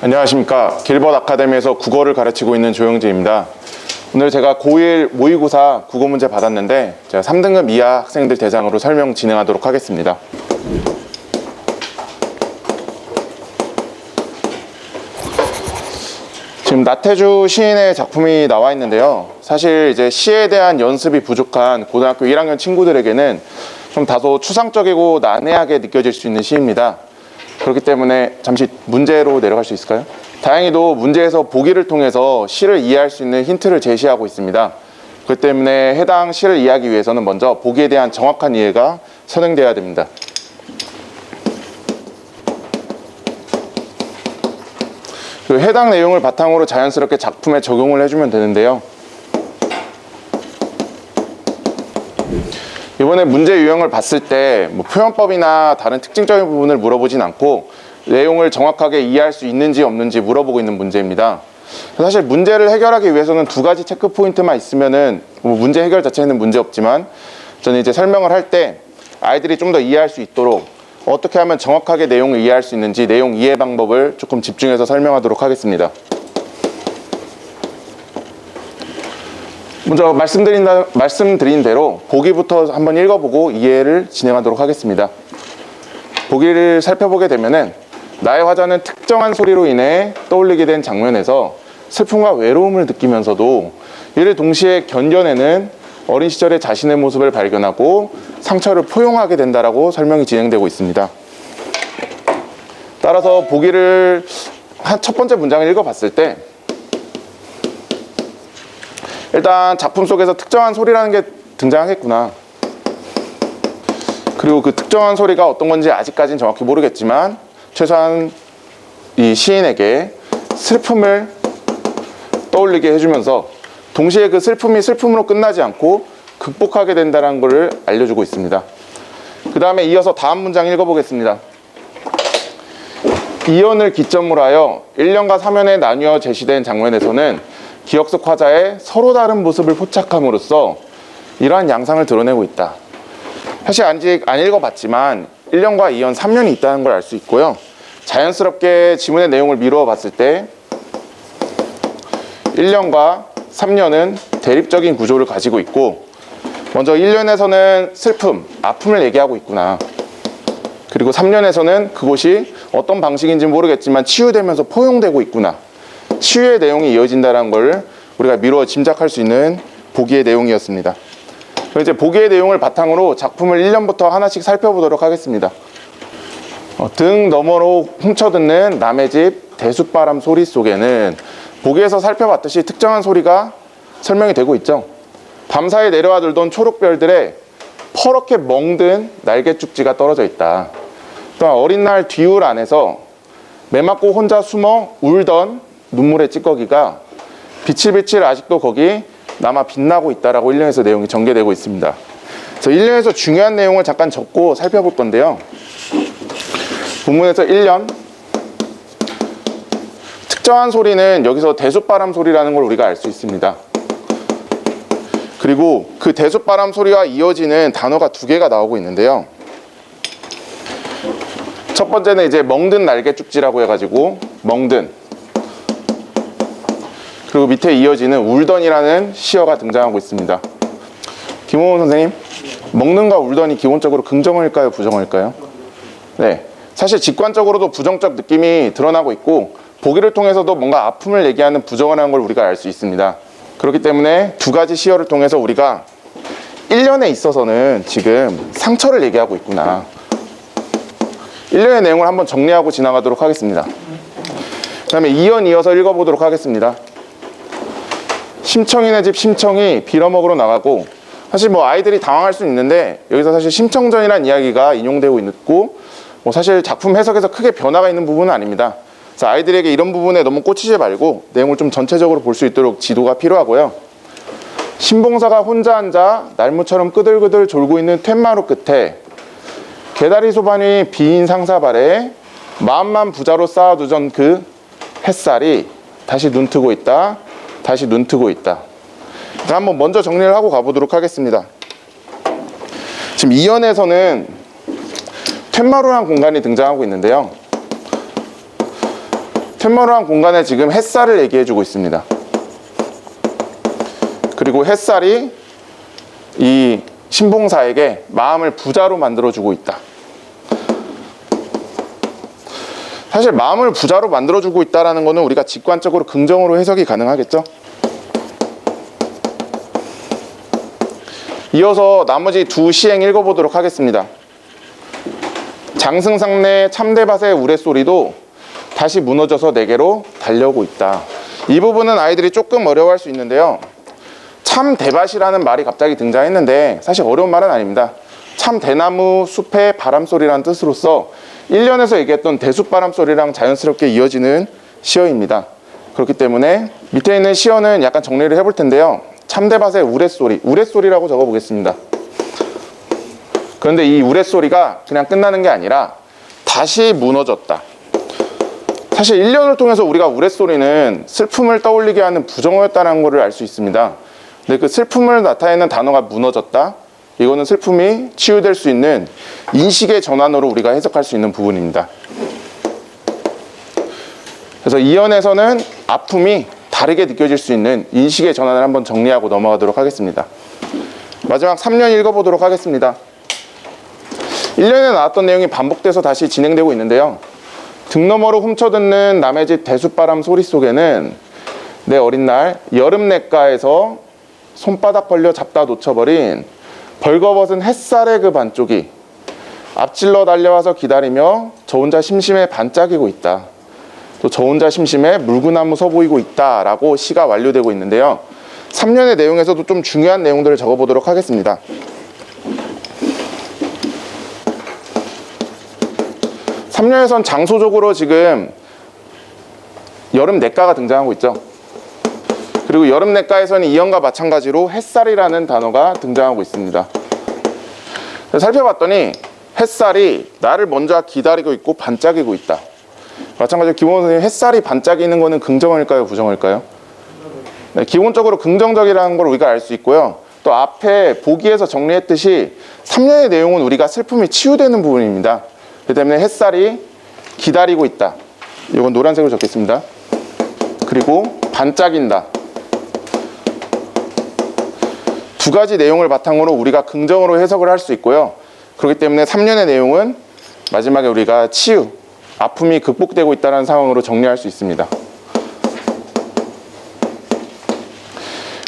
안녕하십니까. 길벗 아카데미에서 국어를 가르치고 있는 조영재입니다. 오늘 제가 고1 모의고사 국어 문제 받았는데 제가 3등급 이하 학생들 대상으로 설명 진행하도록 하겠습니다. 지금 나태주 시인의 작품이 나와 있는데요. 사실 이제 시에 대한 연습이 부족한 고등학교 1학년 친구들에게는 좀 다소 추상적이고 난해하게 느껴질 수 있는 시입니다. 그렇기 때문에 잠시 문제로 내려갈 수 있을까요? 다행히도 문제에서 보기를 통해서 시를 이해할 수 있는 힌트를 제시하고 있습니다. 그렇기 때문에 해당 시를 이해하기 위해서는 먼저 보기에 대한 정확한 이해가 선행되어야 됩니다. 그리고 해당 내용을 바탕으로 자연스럽게 작품에 적용을 해주면 되는데요. 이번에 문제 유형을 봤을 때 표현법이나 다른 특징적인 부분을 물어보진 않고 내용을 정확하게 이해할 수 있는지 없는지 물어보고 있는 문제입니다. 사실 문제를 해결하기 위해서는 두 가지 체크 포인트만 있으면은 문제 해결 자체는 문제 없지만 저는 이제 설명을 할 때 아이들이 좀 더 이해할 수 있도록 어떻게 하면 정확하게 내용을 이해할 수 있는지 내용 이해 방법을 조금 집중해서 설명하도록 하겠습니다. 먼저 말씀드린 대로 보기부터 한번 읽어보고 이해를 진행하도록 하겠습니다. 보기를 살펴보게 되면은 나의 화자는 특정한 소리로 인해 떠올리게 된 장면에서 슬픔과 외로움을 느끼면서도 이를 동시에 견뎌내는 어린 시절의 자신의 모습을 발견하고 상처를 포용하게 된다라고 설명이 진행되고 있습니다. 따라서 보기를 첫 번째 문장을 읽어봤을 때 일단 작품 속에서 특정한 소리라는 게 등장하겠구나. 그리고 그 특정한 소리가 어떤 건지 아직까지는 정확히 모르겠지만 최소한 이 시인에게 슬픔을 떠올리게 해주면서 동시에 그 슬픔이 슬픔으로 끝나지 않고 극복하게 된다는 것을 알려주고 있습니다. 그 다음에 이어서 다음 문장 읽어보겠습니다. 이연을 기점으로 하여 1년과 3년에 나뉘어 제시된 장면에서는 기억 속 화자의 서로 다른 모습을 포착함으로써 이러한 양상을 드러내고 있다. 사실 아직 안 읽어봤지만 1년과 2년, 3년이 있다는 걸 알 수 있고요. 자연스럽게 지문의 내용을 미루어 봤을 때 1년과 3년은 대립적인 구조를 가지고 있고 먼저 1년에서는 슬픔, 아픔을 얘기하고 있구나. 그리고 3년에서는 그곳이 어떤 방식인지 모르겠지만 치유되면서 포용되고 있구나. 치유의 내용이 이어진다는 걸 우리가 미루어 짐작할 수 있는 보기의 내용이었습니다. 이제 보기의 내용을 바탕으로 작품을 1년부터 하나씩 살펴보도록 하겠습니다. 등 너머로 훔쳐듣는 남의 집 대숫바람 소리 속에는 보기에서 살펴봤듯이 특정한 소리가 설명이 되고 있죠. 밤사이 내려와 들던 초록별들의 퍼렇게 멍든 날개죽지가 떨어져 있다. 또한 어린 날 뒤울 안에서 매맞고 혼자 숨어 울던 눈물의 찌꺼기가 비칠비칠 아직도 거기 남아 빛나고 있다라고 1년에서 내용이 전개되고 있습니다. 그래서 1년에서 중요한 내용을 잠깐 적고 살펴볼 건데요. 본문에서 1년 특정한 소리는 여기서 대숫바람 소리라는 걸 우리가 알 수 있습니다. 그리고 그 대숫바람 소리와 이어지는 단어가 두 개가 나오고 있는데요. 첫 번째는 이제 멍든 날개죽지라고 해가지고 멍든, 그리고 밑에 이어지는 울던이라는 시어가 등장하고 있습니다. 김호원 선생님, 먹는과 울던이 기본적으로 긍정어일까요, 부정어일까요? 네, 사실 직관적으로도 부정적 느낌이 드러나고 있고 보기를 통해서도 뭔가 아픔을 얘기하는 부정어라는 걸 우리가 알 수 있습니다. 그렇기 때문에 두 가지 시어를 통해서 우리가 1년에 있어서는 지금 상처를 얘기하고 있구나. 1년의 내용을 한번 정리하고 지나가도록 하겠습니다. 그 다음에 2연 이어서 읽어보도록 하겠습니다. 심청이네 집 심청이 빌어먹으러 나가고, 사실 아이들이 당황할 수 있는데 여기서 사실 심청전이라는 이야기가 인용되고 있고 사실 작품 해석에서 크게 변화가 있는 부분은 아닙니다. 그래서 아이들에게 이런 부분에 너무 꽂히지 말고 내용을 좀 전체적으로 볼 수 있도록 지도가 필요하고요. 신봉사가 혼자 앉아 날무처럼 끄들끄들 졸고 있는 툇마루 끝에 개다리 소반이 비인 상사발에 마음만 부자로 쌓아두던 그 햇살이 다시 눈뜨고 있다. 다시 눈뜨고 있다. 한번 먼저 정리를 하고 가보도록 하겠습니다. 지금 2연에서는 툇마루라는 공간이 등장하고 있는데요. 퇴마루한 공간에 지금 햇살을 얘기해주고 있습니다. 그리고 햇살이 이 신봉사에게 마음을 부자로 만들어주고 있다. 사실 마음을 부자로 만들어주고 있다는 것은 우리가 직관적으로 긍정으로 해석이 가능하겠죠. 이어서 나머지 두 시행 읽어보도록 하겠습니다. 장승상내 참대밭의 우레소리도 다시 무너져서 내게로 달려오고 있다. 이 부분은 아이들이 조금 어려워할 수 있는데요. 참대밭이라는 말이 갑자기 등장했는데 사실 어려운 말은 아닙니다. 참대나무 숲의 바람소리라는 뜻으로서 1년에서 얘기했던 대숲바람소리랑 자연스럽게 이어지는 시어입니다. 그렇기 때문에 밑에 있는 시어는 약간 정리를 해볼 텐데요. 참대밭의 우레소리, 우레소리라고 적어보겠습니다. 그런데 이 우레소리가 그냥 끝나는 게 아니라 다시 무너졌다. 사실 1년을 통해서 우리가 우레소리는 슬픔을 떠올리게 하는 부정어였다는 것을 알 수 있습니다. 근데 그 슬픔을 나타내는 단어가 무너졌다. 이거는 슬픔이 치유될 수 있는 인식의 전환으로 우리가 해석할 수 있는 부분입니다. 그래서 이연에서는 아픔이 다르게 느껴질 수 있는 인식의 전환을 한번 정리하고 넘어가도록 하겠습니다. 마지막 3년 읽어보도록 하겠습니다. 1년에 나왔던 내용이 반복돼서 다시 진행되고 있는데요. 등 너머로 훔쳐듣는 남의 집 대숲바람 소리 속에는 내 어린 날 여름 냇가에서 손바닥 벌려 잡다 놓쳐버린 벌거벗은 햇살의 그 반쪽이 앞질러 달려와서 기다리며 저 혼자 심심해 반짝이고 있다. 또 저 혼자 심심해 물구나무 서 보이고 있다 라고 시가 완료되고 있는데요. 3년의 내용에서도 좀 중요한 내용들을 적어보도록 하겠습니다. (3년에선) 장소적으로 지금 여름 냇가가 등장하고 있죠. 그리고 여름 냇가에서는 이연과 마찬가지로 햇살이라는 단어가 등장하고 있습니다. 살펴봤더니 햇살이 나를 먼저 기다리고 있고 반짝이고 있다. 마찬가지로 김원호 선생님, 햇살이 반짝이는 것은 긍정일까요, 부정일까요? 네, 기본적으로 긍정적이라는 걸 우리가 알 수 있고요. 또 앞에 보기에서 정리했듯이 3년의 내용은 우리가 슬픔이 치유되는 부분입니다. 그렇기 때문에 햇살이 기다리고 있다. 이건 노란색으로 적겠습니다. 그리고 반짝인다. 두 가지 내용을 바탕으로 우리가 긍정으로 해석을 할 수 있고요. 그렇기 때문에 3년의 내용은 마지막에 우리가 치유, 아픔이 극복되고 있다는 상황으로 정리할 수 있습니다.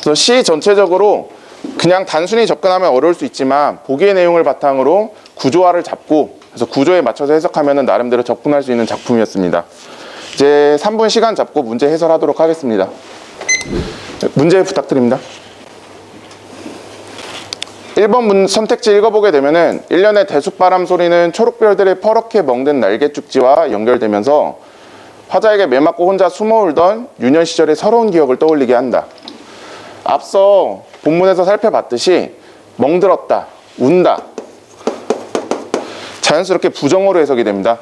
그래서 시 전체적으로 그냥 단순히 접근하면 어려울 수 있지만 보기의 내용을 바탕으로 구조화를 잡고 그래서 구조에 맞춰서 해석하면 나름대로 접근할 수 있는 작품이었습니다. 이제 3분 시간 잡고 문제 해설하도록 하겠습니다. 문제 부탁드립니다. 1번 선택지 읽어보게 되면은 1년의 대숲바람 소리는 초록별들의 퍼렇게 멍든 날개죽지와 연결되면서 화자에게 매맞고 혼자 숨어 울던 유년 시절의 서러운 기억을 떠올리게 한다. 앞서 본문에서 살펴봤듯이 멍들었다, 운다. 자연스럽게 부정어로 해석이 됩니다.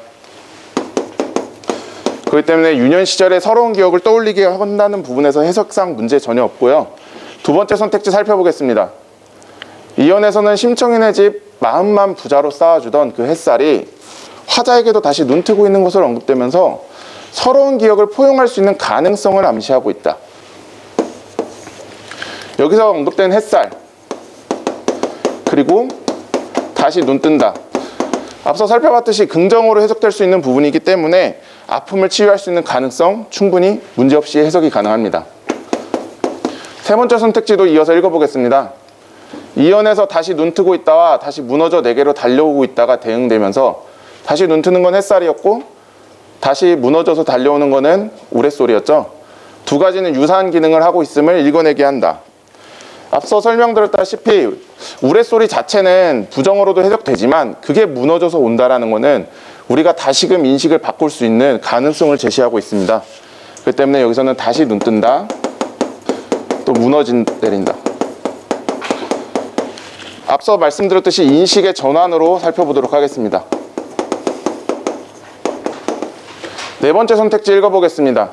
그렇기 때문에 유년 시절의 서러운 기억을 떠올리게 한다는 부분에서 해석상 문제 전혀 없고요. 두 번째 선택지 살펴보겠습니다. 이연에서는 심청인의 집 마음만 부자로 쌓아주던 그 햇살이 화자에게도 다시 눈뜨고 있는 것으로 언급되면서 서러운 기억을 포용할 수 있는 가능성을 암시하고 있다. 여기서 언급된 햇살 그리고 다시 눈뜬다. 앞서 살펴봤듯이 긍정으로 해석될 수 있는 부분이기 때문에 아픔을 치유할 수 있는 가능성 충분히 문제없이 해석이 가능합니다. 세 번째 선택지도 이어서 읽어보겠습니다. 이연에서 다시 눈뜨고 있다와 다시 무너져 내게로 달려오고 있다가 대응되면서 다시 눈뜨는 건 햇살이었고 다시 무너져서 달려오는 거는 우레소리였죠. 두 가지는 유사한 기능을 하고 있음을 읽어내게 한다. 앞서 설명드렸다시피 우레소리 자체는 부정어로도 해석되지만 그게 무너져서 온다라는 거는 우리가 다시금 인식을 바꿀 수 있는 가능성을 제시하고 있습니다. 그렇기 때문에 여기서는 다시 눈뜬다, 또 내린다. 앞서 말씀드렸듯이 인식의 전환으로 살펴보도록 하겠습니다. 네 번째 선택지 읽어보겠습니다.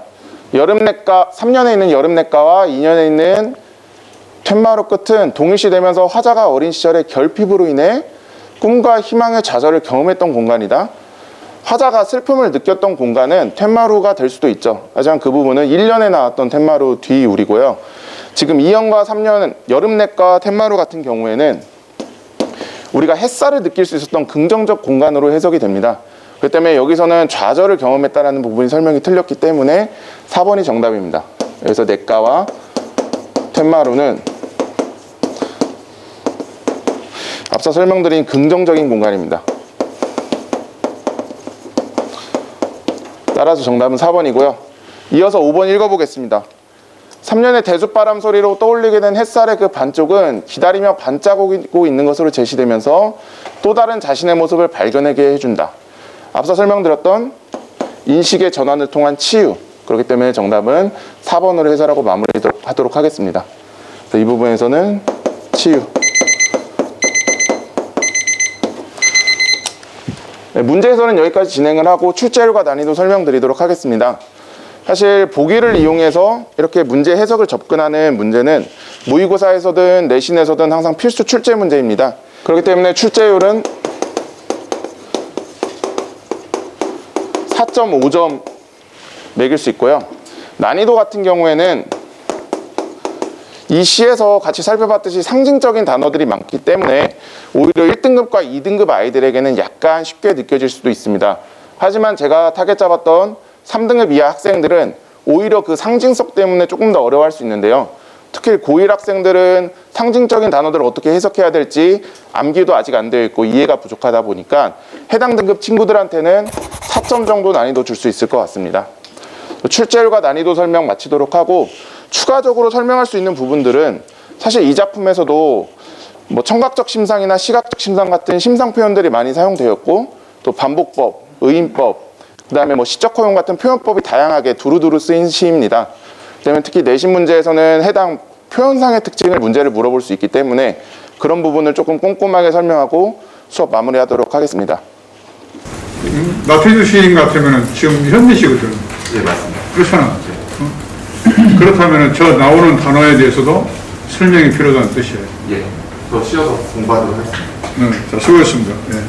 여름냇가, 3년에 있는 여름냇가와 2년에 있는 툇마루 끝은 동일시되면서 화자가 어린 시절의 결핍으로 인해 꿈과 희망의 좌절을 경험했던 공간이다. 화자가 슬픔을 느꼈던 공간은 텐마루가 될 수도 있죠. 하지만 그 부분은 1년에 나왔던 텐마루 뒤울이고요. 지금 2년과 3년 여름내과 텐마루 같은 경우에는 우리가 햇살을 느낄 수 있었던 긍정적 공간으로 해석이 됩니다. 그렇기 때문에 여기서는 좌절을 경험했다는 부분이 설명이 틀렸기 때문에 4번이 정답입니다. 그래서 내과와 텐마루는 앞서 설명드린 긍정적인 공간입니다. 따라서 정답은 4번이고요. 이어서 5번 읽어보겠습니다. 3년의 대숲바람 소리로 떠올리게 된 햇살의 그 반쪽은 기다리며 반짝이고 있는 것으로 제시되면서 또 다른 자신의 모습을 발견하게 해준다. 앞서 설명드렸던 인식의 전환을 통한 치유. 그렇기 때문에 정답은 4번으로 해설하고 마무리하도록 하겠습니다. 이 부분에서는 치유. 네, 문제 해설은 여기까지 진행을 하고 출제율과 난이도 설명드리도록 하겠습니다. 사실 보기를 이용해서 이렇게 문제 해석을 접근하는 문제는 모의고사에서든 내신에서든 항상 필수 출제 문제입니다. 그렇기 때문에 출제율은 4.5점 매길 수 있고요. 난이도 같은 경우에는 이 시에서 같이 살펴봤듯이 상징적인 단어들이 많기 때문에 오히려 1등급과 2등급 아이들에게는 약간 쉽게 느껴질 수도 있습니다. 하지만 제가 타겟 잡았던 3등급 이하 학생들은 오히려 그 상징성 때문에 조금 더 어려워할 수 있는데요. 특히 고1 학생들은 상징적인 단어들을 어떻게 해석해야 될지 암기도 아직 안 되어 있고 이해가 부족하다 보니까 해당 등급 친구들한테는 4점 정도 난이도 줄 수 있을 것 같습니다. 출제율과 난이도 설명 마치도록 하고 추가적으로 설명할 수 있는 부분들은 사실 이 작품에서도 뭐 청각적 심상이나 시각적 심상 같은 심상 표현들이 많이 사용되었고 또 반복법, 의인법, 그 다음에 뭐 시적 허용 같은 표현법이 다양하게 두루두루 쓰인 시입니다. 그다음에 특히 내신 문제에서는 해당 표현상의 특징을 문제를 물어볼 수 있기 때문에 그런 부분을 조금 꼼꼼하게 설명하고 수업 마무리하도록 하겠습니다. 나태주 시인 같으면 지금 현대시거든. 네, 맞습니다. 그렇잖아. 그렇다면 저 나오는 단어에 대해서도 설명이 필요하다는 뜻이에요. 예, 더 쉬어서 공부하도록 하겠습니다. 자, 수고했습니다. 예.